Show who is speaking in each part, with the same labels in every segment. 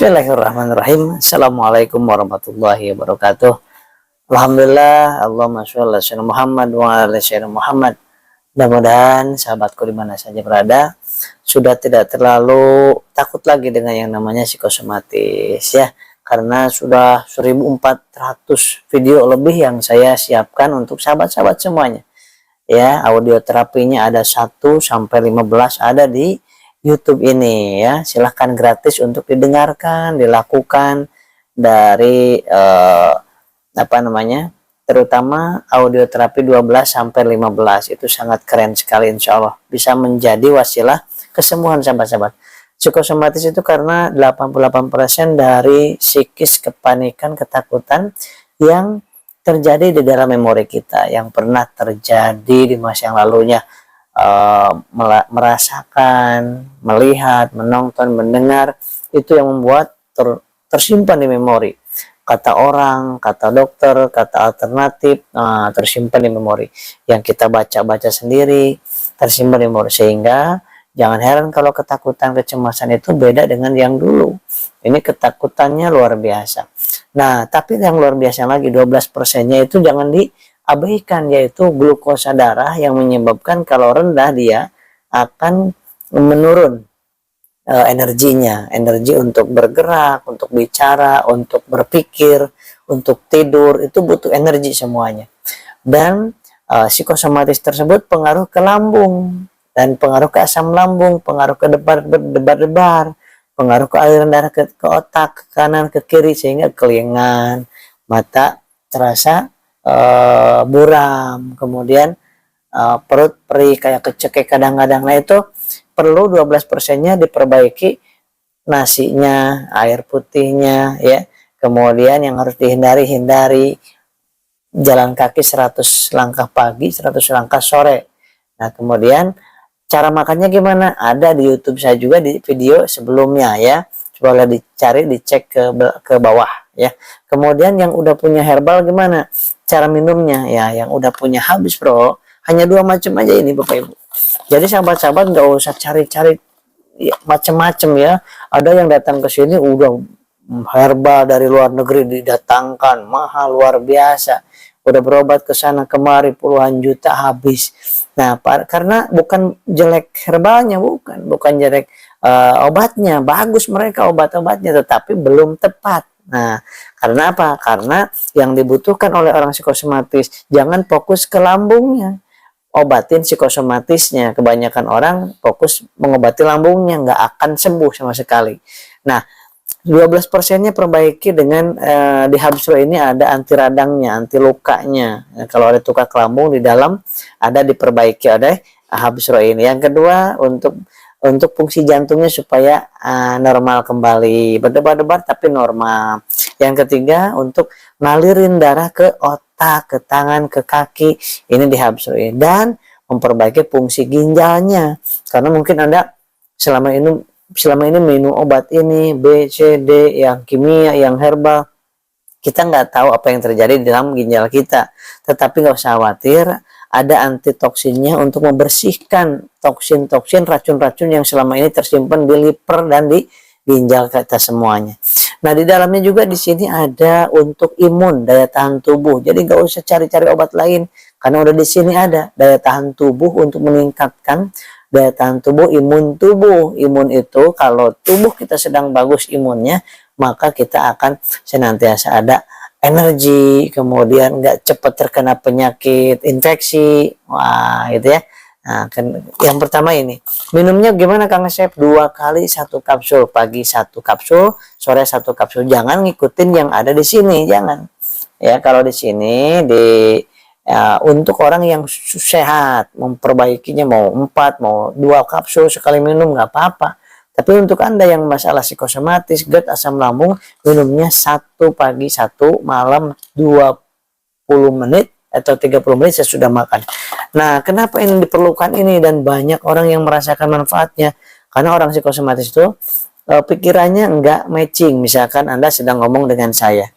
Speaker 1: Bismillahirrahmanirrahim. Assalamualaikum warahmatullahi wabarakatuh. Alhamdulillah, Allahumma sholli ala sayyidina Muhammad wa ala sayyidina Muhammad. Mudah-mudahan sahabatku di mana saja berada sudah tidak terlalu takut lagi dengan yang namanya psikosomatis ya, karena sudah 1400 video lebih yang saya siapkan untuk sahabat-sahabat semuanya. Ya, audio terapinya ada 1 sampai 15 ada di YouTube ini ya. Silahkan gratis untuk didengarkan, dilakukan dari terutama audio terapi 12 sampai 15 itu sangat keren sekali, insya Allah bisa menjadi wasilah kesembuhan sahabat-sahabat. Psikosomatis itu karena 88% dari psikis, kepanikan, ketakutan yang terjadi di dalam memori kita, yang pernah terjadi di masa yang lalunya. Merasakan, melihat, menonton, mendengar, itu yang membuat tersimpan di memori. Kata orang, kata dokter, kata alternatif, tersimpan di memori. Yang kita baca-baca sendiri, tersimpan di memori. Sehingga jangan heran kalau ketakutan, kecemasan itu beda dengan yang dulu. Ini ketakutannya luar biasa. Nah, tapi yang luar biasa lagi, 12%-nya itu jangan diabaikan, yaitu glukosa darah yang menyebabkan kalau rendah dia akan menurun energinya, energi untuk bergerak, untuk bicara, untuk berpikir, untuk tidur, itu butuh energi semuanya. Dan psikosomatis tersebut pengaruh ke lambung dan pengaruh ke asam lambung, pengaruh ke debar-debar, pengaruh ke aliran darah ke otak, ke kanan, ke kiri, sehingga kelingan, mata terasa buram, kemudian perut perih, kayak kecekek kadang-kadang. Nah, itu perlu 12%-nya diperbaiki, nasinya, air putihnya ya. Kemudian yang harus hindari jalan kaki 100 langkah pagi, 100 langkah sore. Nah, kemudian cara makannya gimana? Ada di YouTube saya juga di video sebelumnya ya. Boleh dicari, dicek ke bawah ya. Kemudian yang udah punya herbal gimana cara minumnya ya? Yang udah punya habis bro, hanya 2 macam aja ini Bapak Ibu. Jadi sahabat-sahabat nggak usah cari-cari ya, macam-macam ya. Ada yang datang ke sini udah herbal dari luar negeri didatangkan, mahal luar biasa. Udah berobat ke sana kemari puluhan juta habis. Nah, karena bukan jelek herbalnya, bukan jelek obatnya, bagus mereka obat-obatnya, tetapi belum tepat. Nah, karena apa? Karena yang dibutuhkan oleh orang psikosomatis jangan fokus ke lambungnya, obatin psikosomatisnya. Kebanyakan orang fokus mengobati lambungnya, nggak akan sembuh sama sekali. Nah, 12%-nya perbaiki dengan di Habsro ini ada anti radangnya, anti lukanya. Nah, kalau ada luka ke lambung di dalam ada diperbaiki oleh Habsro ini. Yang kedua untuk fungsi jantungnya supaya normal kembali, berdebar-debar tapi normal. Yang ketiga untuk ngalirin darah ke otak, ke tangan, ke kaki, ini di Habsro ini. Dan memperbaiki fungsi ginjalnya, karena mungkin Anda selama ini minum obat ini B, C, D, yang kimia, yang herbal, kita nggak tahu apa yang terjadi di dalam ginjal kita. Tetapi nggak usah khawatir, ada antitoksinnya untuk membersihkan toksin-toksin, racun-racun yang selama ini tersimpan di liver dan di ginjal kita semuanya. Nah, di dalamnya juga di sini ada untuk imun, daya tahan tubuh. Jadi nggak usah cari-cari obat lain, karena udah di sini ada daya tahan tubuh untuk meningkatkan daya tahan tubuh, imun tubuh. Imun itu kalau tubuh kita sedang bagus imunnya, maka kita akan senantiasa ada energi, kemudian nggak cepat terkena penyakit, infeksi. Wah, gitu ya. Nah, yang pertama ini minumnya gimana Kang Asep? 2 kali 1 kapsul, pagi 1 kapsul, sore 1 kapsul. Jangan ngikutin yang ada di sini, jangan ya. Kalau di sini untuk orang yang sehat, memperbaikinya mau 4, mau 2 kapsul sekali minum nggak apa-apa. Tapi untuk Anda yang masalah psikosomatis, GERD, asam lambung, minumnya 1 pagi, 1 malam, 20 menit atau 30 menit sesudah makan. Nah, kenapa ini diperlukan ini dan banyak orang yang merasakan manfaatnya? Karena orang psikosomatis itu pikirannya nggak matching. Misalkan Anda sedang ngomong dengan saya.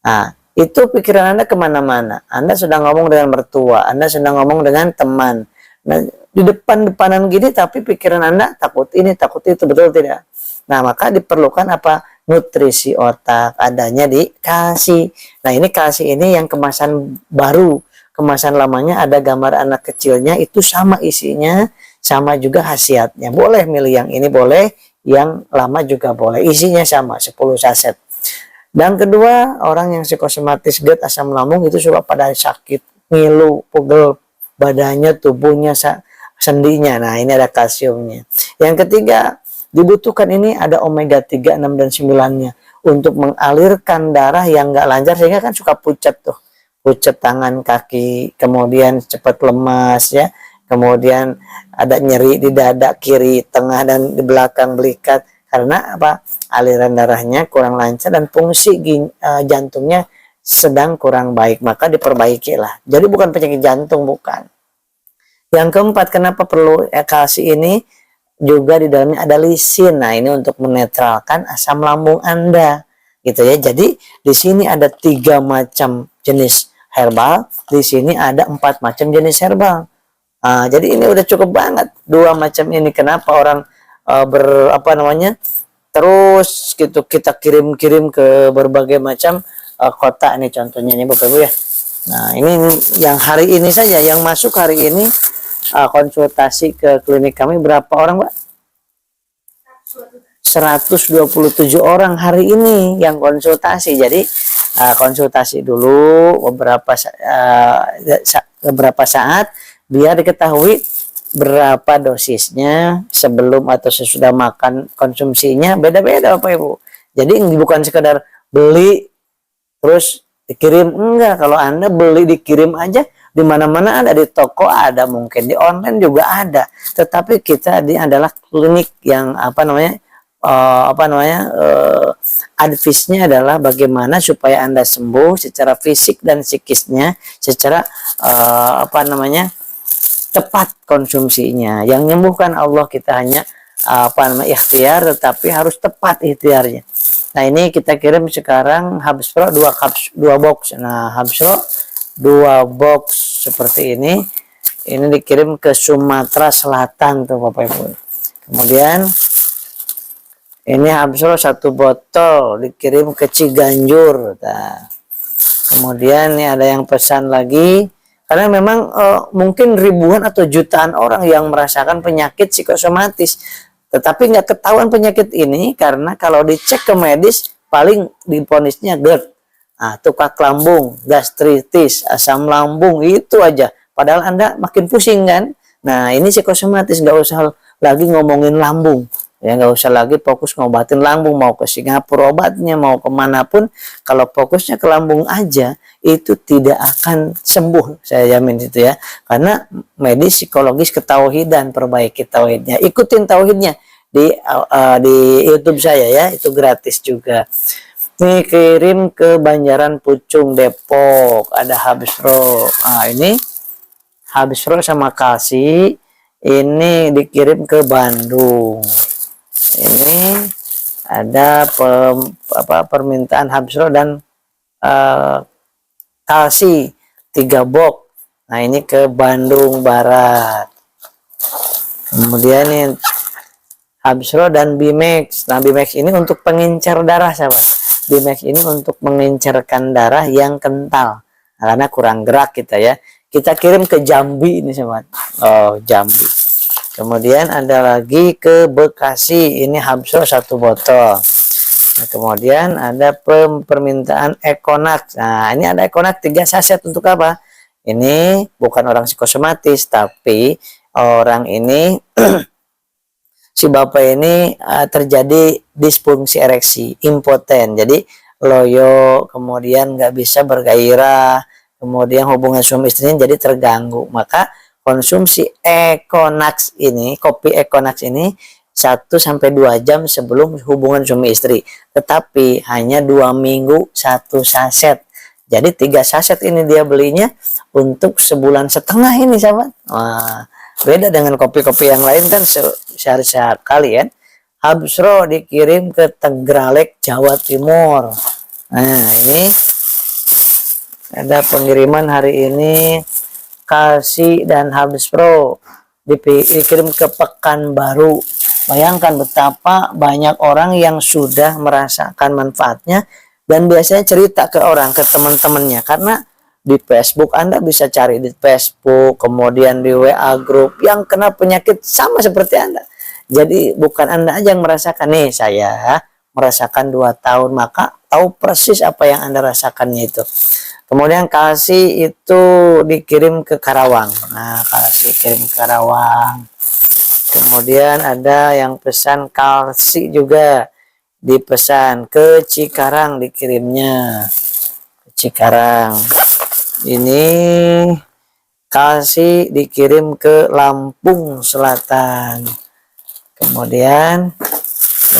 Speaker 1: Nah, itu pikiran Anda kemana-mana. Anda sedang ngomong dengan mertua, Anda sedang ngomong dengan teman. Nah, di depan-depanan gini, tapi pikiran Anda takut ini, takut itu, betul tidak? Nah, maka diperlukan apa? nutrisi otak, adanya di Kalsi. Nah, ini Kalsi ini yang kemasan baru. Kemasan lamanya ada gambar anak kecilnya, itu sama isinya, sama juga khasiatnya. Boleh milih yang ini, boleh yang lama juga boleh. Isinya sama, 10 saset. Dan kedua, orang yang psikosomatis GERD asam lambung itu suka pada sakit, ngilu, pegel badannya, tubuhnya, sendinya. Nah, ini ada kalsiumnya. Yang ketiga, dibutuhkan ini ada omega 3, 6, dan 9-nya untuk mengalirkan darah yang nggak lancar, sehingga kan suka pucat tuh. Pucat tangan, kaki, kemudian cepat lemas ya. Kemudian ada nyeri di dada kiri, tengah, dan di belakang belikat. Karena apa? Aliran darahnya kurang lancar dan fungsi jantungnya sedang kurang baik, maka diperbaiki lah. Jadi bukan penyakit jantung, bukan. Yang keempat, kenapa perlu kalsi ini? Juga di dalamnya ada lisin. Nah, ini untuk menetralkan asam lambung Anda, gitu ya. Jadi di sini ada 3 macam jenis herbal, di sini ada 4 macam jenis herbal. Jadi ini udah cukup banget 2 macam ini. Kenapa orang terus gitu kita kirim ke berbagai macam kota nih, contohnya ini Bapak Ibu ya. Nah, ini yang hari ini saja yang masuk hari ini konsultasi ke klinik kami berapa orang, Mbak? 127 orang hari ini yang konsultasi. Jadi konsultasi dulu beberapa saat biar diketahui berapa dosisnya sebelum atau sesudah makan. Konsumsinya beda-beda Bapak Ibu. Jadi bukan sekedar beli terus dikirim, enggak. Kalau Anda beli dikirim aja, di mana-mana ada, di toko ada, mungkin di online juga ada. Tetapi kita ini adalah klinik yang advice-nya adalah bagaimana supaya Anda sembuh secara fisik dan psikisnya, secara tepat konsumsinya. Yang menyembuhkan Allah, kita hanya ikhtiar, tetapi harus tepat ikhtiarnya. Nah, ini kita kirim sekarang Habspro 2 box. Nah, Habspro 2 box seperti ini. Ini dikirim ke Sumatera Selatan tuh Bapak Ibu. Kemudian ini Habspro 1 botol dikirim ke Ciganjur. Nah, kemudian ini ada yang pesan lagi. Karena memang mungkin ribuan atau jutaan orang yang merasakan penyakit psikosomatis, tetapi nggak ketahuan penyakit ini karena kalau dicek ke medis paling divonisnya GERD, tukak lambung, gastritis, asam lambung, itu aja. Padahal Anda makin pusing kan? Nah, ini psikosomatis, nggak usah lagi ngomongin lambung. Ya, nggak usah lagi fokus ngobatin lambung, mau ke Singapura obatnya, mau kemanapun, kalau fokusnya ke lambung aja, itu tidak akan sembuh, saya jamin itu ya. Karena medis, psikologis, ketauhidan, perbaiki tauhidnya. Ikutin tauhidnya di YouTube saya ya, itu gratis juga. Ini kirim ke Banjaran Pucung, Depok, ada Habspro. Ini Habspro sama kalsi, ini dikirim ke Bandung. Ini ada permintaan Habspro dan kalsi 3 box. Nah, ini ke Bandung Barat. Kemudian ini Habspro dan Bimex. Nah, Bimex ini untuk pengencer darah, sahabat. Bimex ini untuk mengencerkan darah yang kental. Nah, karena kurang gerak kita ya. Kita kirim ke Jambi ini, sahabat. Oh, Jambi. Kemudian ada lagi ke Bekasi, ini Habspro 1 botol. Nah, kemudian ada permintaan Econax. Nah, ini ada Econax 3 saset. Untuk apa? Ini bukan orang psikosomatis, tapi orang ini si bapak ini terjadi disfungsi ereksi, impoten. Jadi loyo, kemudian nggak bisa bergairah, kemudian hubungan suami istrinya jadi terganggu. Maka konsumsi Econax ini, kopi Econax ini 1-2 jam sebelum hubungan suami istri. Tetapi hanya 2 minggu 1 saset. Jadi 3 saset ini dia belinya untuk sebulan setengah ini, sahabat. Wah, beda dengan kopi-kopi yang lain kan sehari sekali kan. Habspro dikirim ke Tegralek, Jawa Timur. Nah, ini ada pengiriman hari ini. Kalsi dan Habspro dikirim ke Pekanbaru. Bayangkan betapa banyak orang yang sudah merasakan manfaatnya dan biasanya cerita ke orang, ke teman-temannya. Karena di Facebook Anda bisa cari di Facebook, kemudian di WA grup yang kena penyakit sama seperti Anda. Jadi bukan Anda aja yang merasakan. Nih saya merasakan 2 tahun, maka tahu persis apa yang Anda rasakannya itu. Kemudian kalsi itu dikirim ke Karawang. Nah, kalsi kirim ke Karawang. Kemudian ada yang pesan kalsi juga dipesan ke Cikarang, dikirimnya ke Cikarang. Ini kalsi dikirim ke Lampung Selatan. Kemudian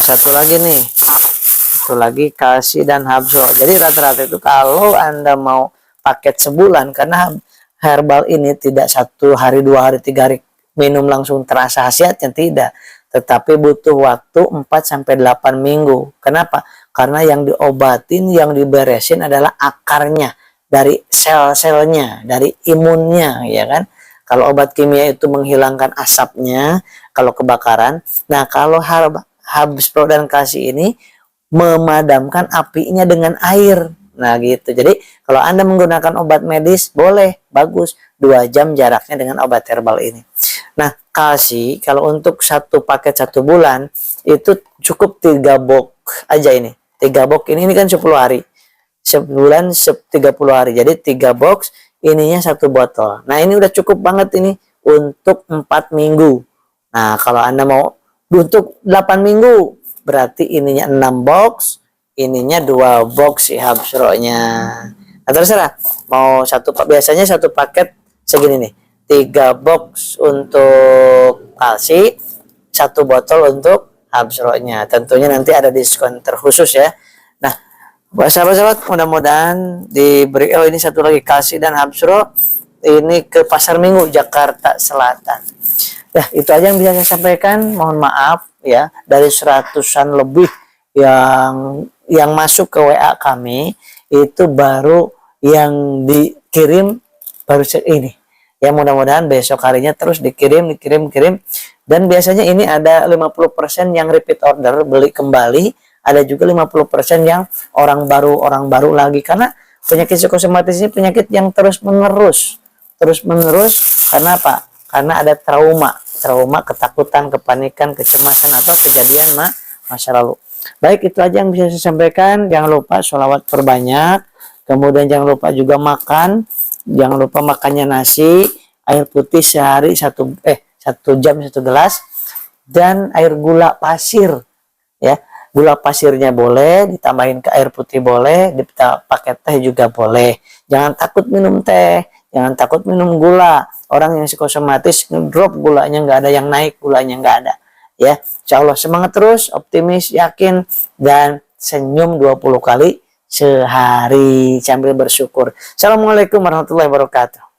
Speaker 1: satu lagi nih, satu lagi kalsi dan Habsro. Jadi rata-rata itu kalau Anda mau paket sebulan, karena herbal ini tidak 1 hari, 2 hari, 3 hari minum langsung terasa khasiatnya, tidak, tetapi butuh waktu 4-8 minggu. Kenapa? Karena yang diobatin, yang diberesin adalah akarnya, dari sel-selnya, dari imunnya, ya kan? Kalau obat kimia itu menghilangkan asapnya kalau kebakaran. Nah, kalau Habsro dan kalsi ini memadamkan apinya dengan air. Nah gitu. Jadi kalau Anda menggunakan obat medis boleh, bagus, 2 jam jaraknya dengan obat herbal ini. Nah kalsi kalau untuk 1 paket 1 bulan itu cukup 3 box aja ini. 3 box ini kan 10 hari. Sebulan 30 hari. Jadi 3 box ininya 1 botol. Nah ini udah cukup banget ini untuk 4 minggu. Nah kalau Anda mau untuk 8 minggu berarti ininya 6 box, ininya 2 box si Habsro-nya. Nah terserah mau biasanya 1 paket segini nih, 3 box untuk kalsi, 1 botol untuk Habsro-nya. Tentunya nanti ada diskon terkhusus ya. Nah buat sahabat-sahabat, mudah-mudahan diberi. Oh ini satu lagi kalsi dan Habsro ini ke Pasar Minggu Jakarta Selatan. Ya itu aja yang bisa saya sampaikan. Mohon maaf ya, dari 100-an lebih yang masuk ke WA kami itu baru yang dikirim baru ini. Ya mudah-mudahan besok harinya terus dikirim. Dan biasanya ini ada 50% yang repeat order, beli kembali. Ada juga 50% yang orang baru lagi. Karena penyakit psikosomatis ini penyakit yang terus menerus. Karena apa? Karena ada trauma, ketakutan, kepanikan, kecemasan atau kejadian masa lalu. Baik, itu aja yang bisa saya sampaikan. Jangan lupa sholawat perbanyak. Kemudian jangan lupa juga makan. Jangan lupa makannya nasi, air putih sehari 1 jam 1 gelas, dan air gula pasir. Ya, gula pasirnya boleh ditambahin ke air putih, boleh pakai teh juga boleh. Jangan takut minum teh, jangan takut minum gula. Orang yang psikosomatis ngedrop gulanya, nggak ada yang naik, gulanya nggak ada. Ya, insya Allah semangat terus, optimis, yakin, dan senyum 20 kali sehari sambil bersyukur. Assalamualaikum warahmatullahi wabarakatuh.